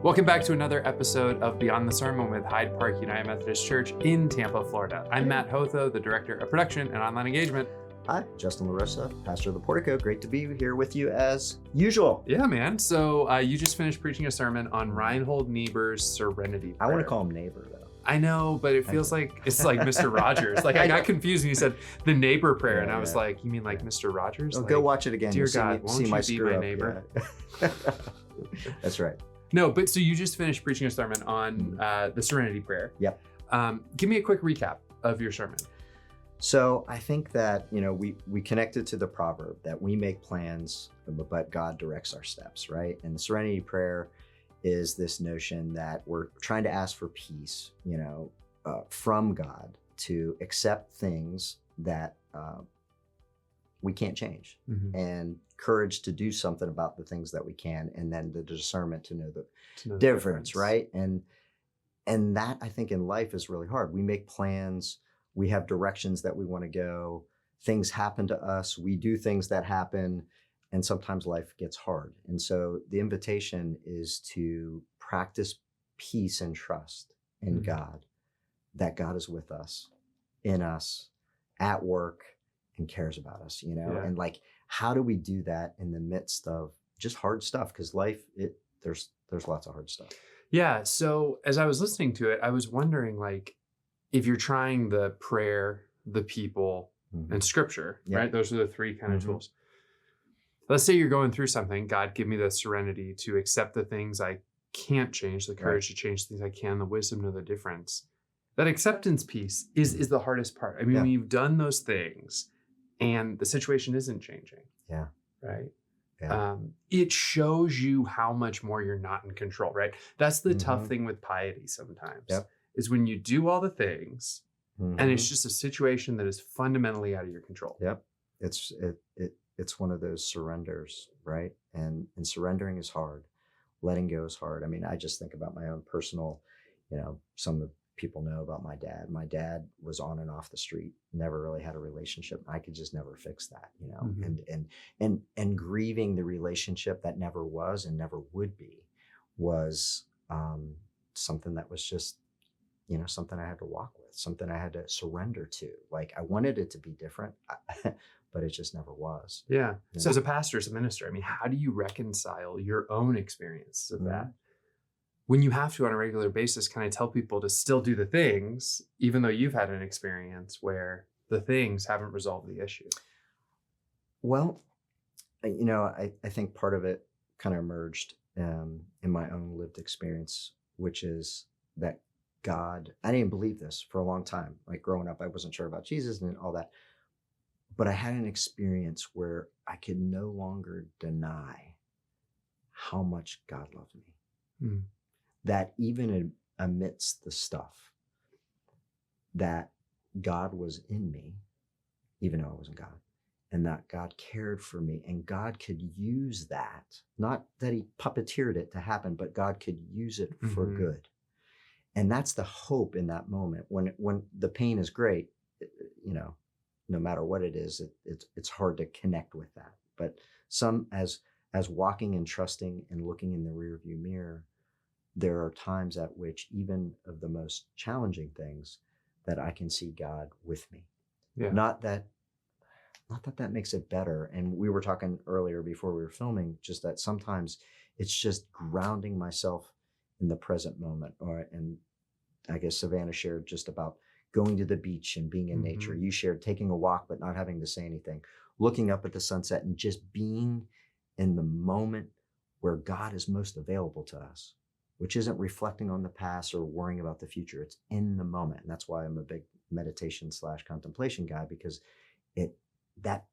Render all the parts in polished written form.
Welcome back to another episode of Beyond the Sermon with Hyde Park United Methodist Church in Tampa, Florida. I'm Matt Hotho, the Director of Production and Online Engagement. Hi, Justin LaRosa, pastor of the Portico. Great to be here with you as usual. Yeah, man. So you just finished preaching a sermon on Reinhold Niebuhr's Serenity Prayer. I want to call him neighbor, though. I know, but it feels like it's like Mr. Rogers. Like I got confused when you said the neighbor prayer, and I was like, you mean like Mr. Rogers? Oh, like, go watch it again. Dear You'll God, see won't my you be my neighbor? Yeah. That's right. No, but so you just finished preaching a sermon on the Serenity Prayer. Yep. Give me a quick recap of your sermon. So I think that, we connected to the proverb that we make plans, but God directs our steps, right? And the Serenity Prayer is this notion that we're trying to ask for peace, from God, to accept things that we can't change, and courage to do something about the things that we can, and then the discernment to know the difference, right? And that, I think, in life is really hard. We make plans, we have directions that we want to go, things happen to us, we do things that happen, and sometimes life gets hard. And so the invitation is to practice peace and trust in God, that God is with us, in us, at work, and cares about us, and like, how do we do that in the midst of just hard stuff? Because life, there's lots of hard stuff. Yeah. So as I was listening to it, I was wondering, like, if you're trying the prayer, the people, and scripture, right? Those are the three kind of tools. Let's say you're going through something. God, give me the serenity to accept the things I can't change, the courage to change the things I can, the wisdom to know the difference. That acceptance piece is the hardest part. I mean, when you've done those things and the situation isn't changing. Yeah. Right. Yeah. It shows you how much more you're not in control, right? That's the tough thing with piety sometimes, is when you do all the things and it's just a situation that is fundamentally out of your control. Yep. It's one of those surrenders, right? And surrendering is hard. Letting go is hard. I mean, I just think about my own personal, some of the people know about my dad. My dad was on and off the street, never really had a relationship. I could just never fix that, and grieving the relationship that never was and never would be was something that was just, something I had to walk with, something I had to surrender to. Like, I wanted it to be different, but it just never was. Yeah. So as a pastor, as a minister, I mean, how do you reconcile your own experience of that? When you have to, on a regular basis, kind of tell people to still do the things, even though you've had an experience where the things haven't resolved the issue? Well, I think part of it kind of emerged in my own lived experience, which is that God, I didn't believe this for a long time. Like, growing up, I wasn't sure about Jesus and all that. But I had an experience where I could no longer deny how much God loved me. That even amidst the stuff, that God was in me, even though I wasn't God, and that God cared for me, and God could use that, not that he puppeteered it to happen, but God could use it for good. And that's the hope in that moment. When the pain is great, no matter what it is, it's hard to connect with that. But as walking and trusting and looking in the rearview mirror, there are times at which, even of the most challenging things, that I can see God with me. Yeah. Not that makes it better. And we were talking earlier before we were filming, just that sometimes it's just grounding myself in the present moment. And I guess Savannah shared just about going to the beach and being in nature. You shared taking a walk, but not having to say anything, looking up at the sunset and just being in the moment where God is most available to us, which isn't reflecting on the past or worrying about the future. It's in the moment. And that's why I'm a big meditation/contemplation guy, because that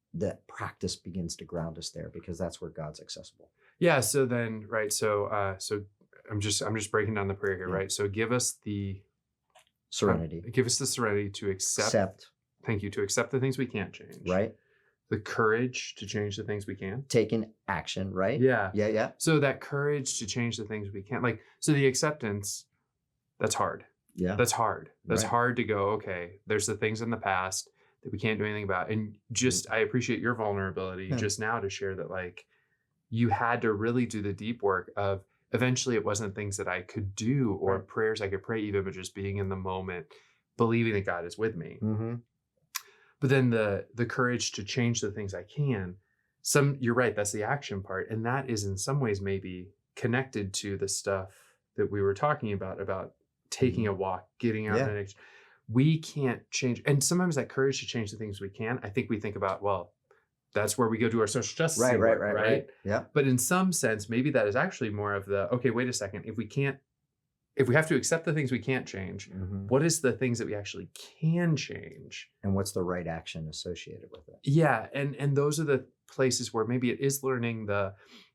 practice begins to ground us there, because that's where God's accessible. Yeah. So then, right. So I'm just breaking down the prayer here, right? So give us the serenity. Give us the serenity to accept. Thank you. To accept the things we can't change. Right. The courage to change the things we can. Taking action, right? Yeah. Yeah. So that courage to change the things we can't. So the acceptance, that's hard. Yeah. That's hard. That's hard to go, okay, there's the things in the past that we can't do anything about. And I appreciate your vulnerability just now to share that, you had to really do the deep work of eventually it wasn't things that I could do or prayers I could pray even, but just being in the moment, believing that God is with me. Mm-hmm. But then the courage to change the things I can, you're right, that's the action part. And that is in some ways maybe connected to the stuff that we were talking about taking a walk, getting out. Yeah. We can't change. And sometimes that courage to change the things we can, I think we think about, well, that's where we go do our social justice work, right? Yeah. But in some sense, maybe that is actually more of the, okay, wait a second. If we have to accept the things we can't change, what is the things that we actually can change? And what's the right action associated with it? Yeah. And those are the places where maybe it is learning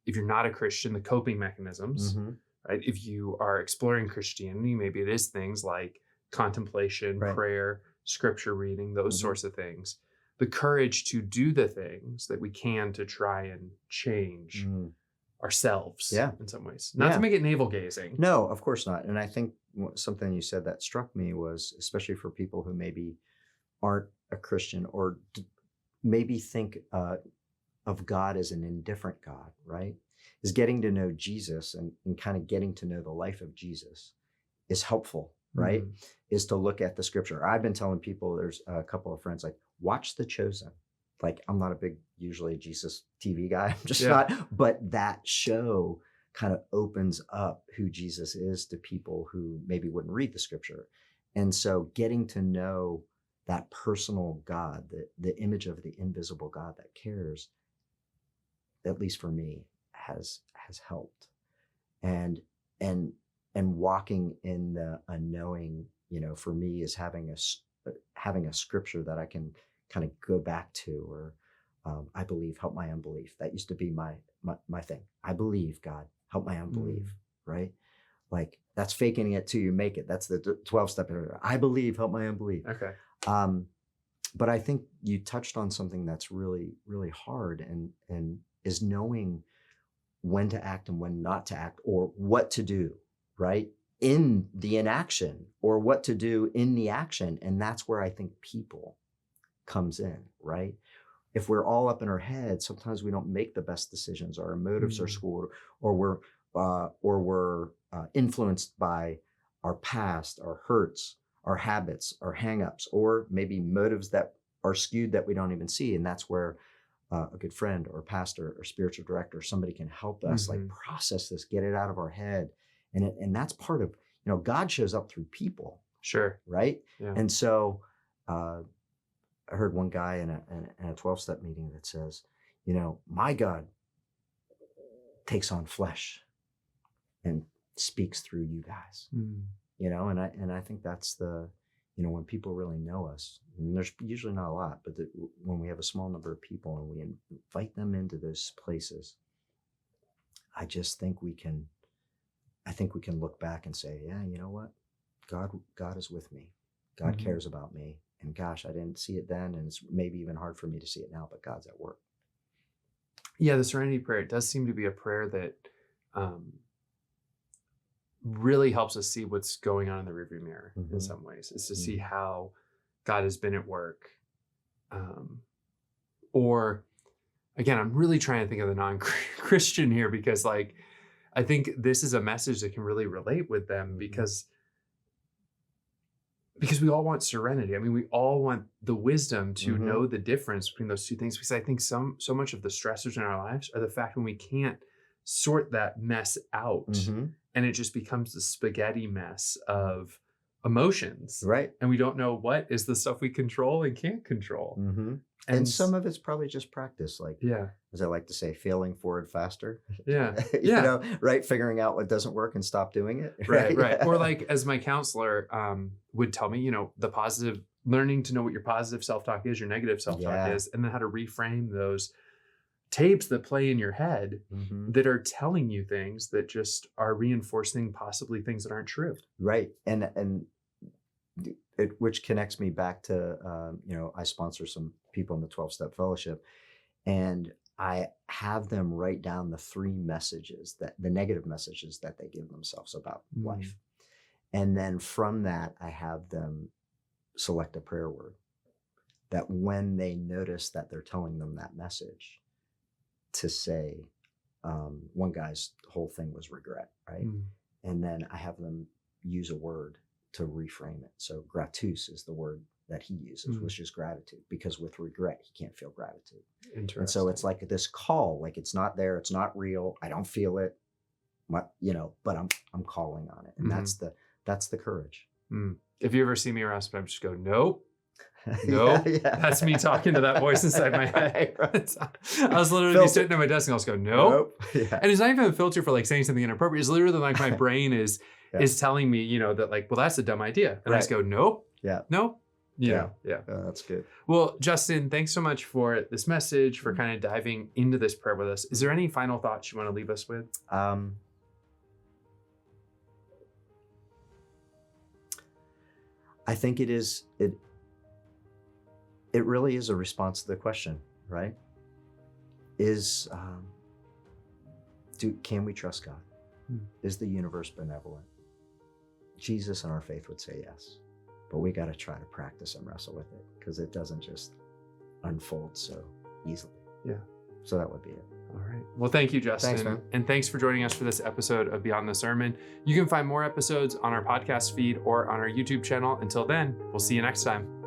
if you're not a Christian, the coping mechanisms, right? If you are exploring Christianity, maybe it is things like contemplation, prayer, scripture reading, those sorts of things. The courage to do the things that we can to try and change ourselves in some ways. Not to make it navel gazing. No, of course not. And I think something you said that struck me was, especially for people who maybe aren't a Christian or maybe think of God as an indifferent God, right? Is getting to know Jesus and kind of getting to know the life of Jesus is helpful, right? Is to look at the scripture. I've been telling people, there's a couple of friends, like, watch The Chosen. Like, I'm not a big, usually Jesus TV guy. I'm just not. But that show kind of opens up who Jesus is to people who maybe wouldn't read the scripture. And so getting to know that personal God, the image of the invisible God that cares, at least for me, has helped. And walking in the unknowing, for me, is having a scripture that I can kind of go back to, or I believe, help my unbelief. That used to be my thing. I believe, God, help my unbelief, right? Like, that's faking it till you make it. That's the 12-step. I believe, help my unbelief. Okay. But I think you touched on something that's really, really hard, and is knowing when to act and when not to act, or what to do, right? In the inaction, or what to do in the action. And that's where I think people comes in, right? If we're all up in our head, sometimes we don't make the best decisions. Our motives are skewed, or we're influenced by our past, our hurts, our habits, our hangups, or maybe motives that are skewed that we don't even see. And that's where a good friend or pastor or spiritual director, somebody can help us like process this, get it out of our head. And that's part of, God shows up through people. Sure. Right. Yeah. And so I heard one guy in a 12-step meeting that says, my God takes on flesh and speaks through you guys, and I think that's when people really know us, and there's usually not a lot, but when we have a small number of people and we invite them into those places, I think we can look back and say, yeah, you know what? God is with me. God cares about me. And gosh, I didn't see it then. And it's maybe even hard for me to see it now, but God's at work. Yeah, the Serenity Prayer, it does seem to be a prayer that really helps us see what's going on in the rearview mirror in some ways, is to see how God has been at work. Or again, I'm really trying to think of the non-Christian here, because I think this is a message that can really relate with them, because we all want serenity. I mean, we all want the wisdom to know the difference between those two things, because I think so much of the stressors in our lives are the fact when we can't sort that mess out, and it just becomes the spaghetti mess of emotions. Right. And we don't know what is the stuff we control and can't control. And some of it's probably just practice, as I like to say, failing forward faster. Yeah. Right? Figuring out what doesn't work and stop doing it. Right. Or as my counselor would tell me, learning to know what your positive self-talk is, your negative self-talk is, and then how to reframe those tapes that play in your head that are telling you things that just are reinforcing possibly things that aren't true. Right. And which connects me back to, I sponsor some people in the 12-step fellowship, and I have them write down the 3 messages, the negative messages that they give themselves about life. And then from that, I have them select a prayer word that when they notice that they're telling them that message, to say, one guy's whole thing was regret, right? And then I have them use a word to reframe it. So gratus is the word that he uses, which is gratitude, because with regret, he can't feel gratitude. Interesting. And so it's like this call, like it's not there, it's not real, I don't feel it, but I'm calling on it. And that's the courage. If you ever see me around, sometimes just go, nope. Nope. That's me talking to that voice inside my head. Right. I was literally sitting at my desk and I'll just go, nope. And it's not even a filter for like saying something inappropriate. It's literally like my brain is telling me, that like, well, that's a dumb idea. And I just go, nope. Nope. Yeah. That's good. Well, Justin, thanks so much for this message, for kind of diving into this prayer with us. Is there any final thoughts you want to leave us with? I think it really is a response to the question, right? Can we trust God? Is the universe benevolent? Jesus and our faith would say yes, but we got to try to practice and wrestle with it, because it doesn't just unfold so easily. Yeah. So that would be it. All right. Well, thank you, Justin. Thanks, man. And thanks for joining us for this episode of Beyond the Sermon. You can find more episodes on our podcast feed or on our YouTube channel. Until then, we'll see you next time.